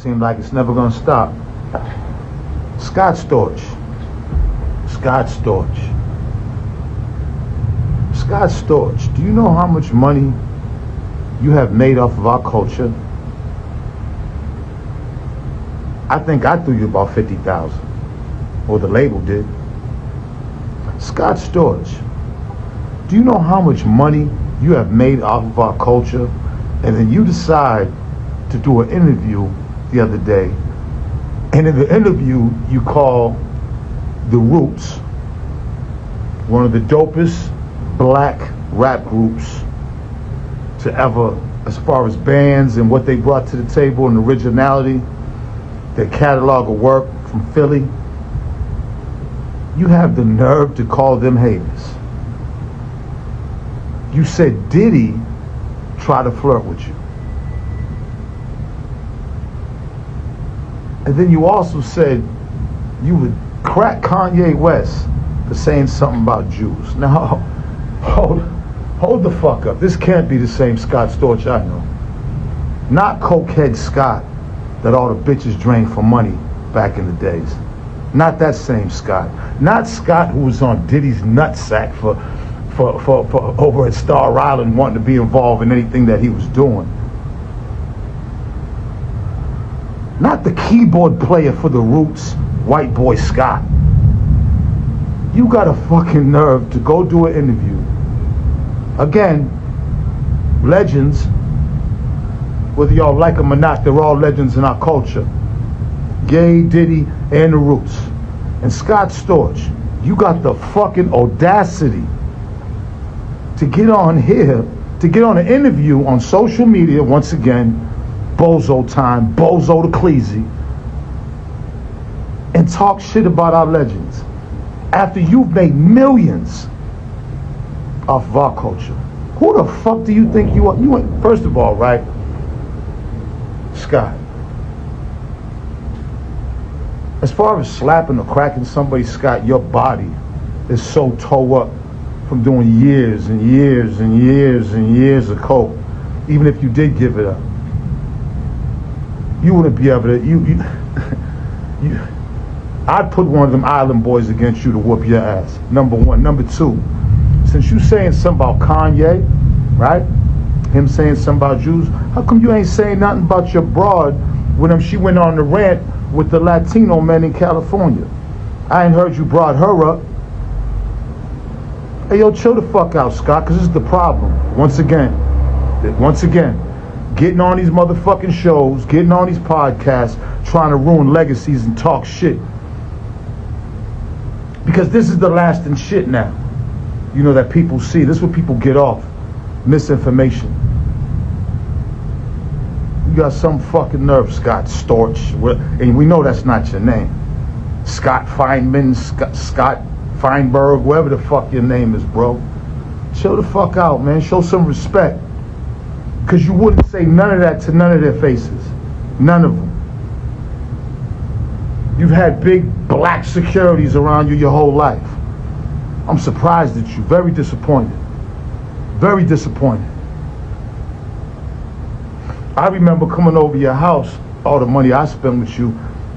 Seems like it's never gonna stop. Scott Storch. Scott Storch. Scott Storch, do you know how much money you have made off of our culture? I think I threw you about 50,000, or the label did. Scott Storch, do you know how much money you have made off of our culture? And then you decide to do an interview the other day, and in the interview you call the Roots one of the dopest black rap groups to ever, as far as bands and what they brought to the table and originality, their catalog of work from Philly. You have the nerve to call them haters. You said Diddy tried to flirt with you. And then you also said you would crack Kanye West for saying something about Jews. Now, hold the fuck up. This can't be the same Scott Storch I know. Not cokehead Scott that all the bitches drained for money back in the days. Not that same Scott. Not Scott who was on Diddy's nutsack for over at Star Island wanting to be involved in anything that he was doing. Not the keyboard player for the Roots, white boy Scott. You got a fucking nerve to go do an interview. Again, legends, whether y'all like them or not, they're all legends in our culture. Gay, Diddy, and the Roots. And Scott Storch, you got the fucking audacity to get on here, to get on an interview on social media, once again, bozo time, bozo to Cleasy, and talk shit about our legends after you've made millions off of our culture. Who the fuck do you think you are? First of all, right, Scott, as far as slapping or cracking somebody, Scott, your body is so toe up from doing years and years and years and years of coke. Even if you did give it up, you wouldn't be able to. I'd put one of them island boys against you to whoop your ass. Number one. Number two, since you saying something about Kanye, right? Him saying something about Jews, how come you ain't saying nothing about your broad when she went on the rant with the Latino men in California? I ain't heard you brought her up. Hey, yo, chill the fuck out, Scott, because this is the problem. Once again, getting on these motherfucking shows, getting on these podcasts, trying to ruin legacies and talk shit. Because this is the lasting shit now, you know, that people see. This is what people get off. Misinformation. You got some fucking nerve, Scott Storch, and we know that's not your name. Scott Feynman, Scott Feinberg, whatever the fuck your name is, bro. Chill the fuck out, man. Show some respect. Because you wouldn't say none of that to none of their faces. None of them. You've had big black securities around you your whole life. I'm surprised at you. Very disappointed. Very disappointed. I remember coming over your house, all the money I spent with you,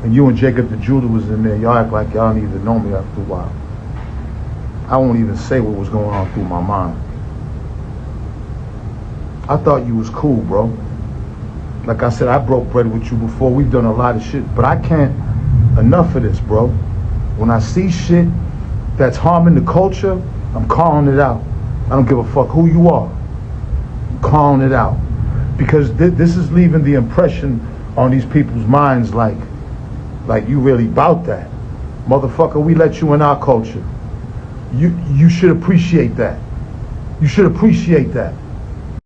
and you and Jacob the jeweler was in there. Y'all act like y'all don't even know me after a while. I won't even say what was going on through my mind. I thought you was cool, bro. Like I said, I broke bread with you before. We've done a lot of shit, but I can't enough of this, bro. When I see shit that's harming the culture, I'm calling it out. I don't give a fuck who you are. I'm calling it out. Because this is leaving the impression on these people's minds like you really bout that. Motherfucker, we let you in our culture. You should appreciate that. You should appreciate that.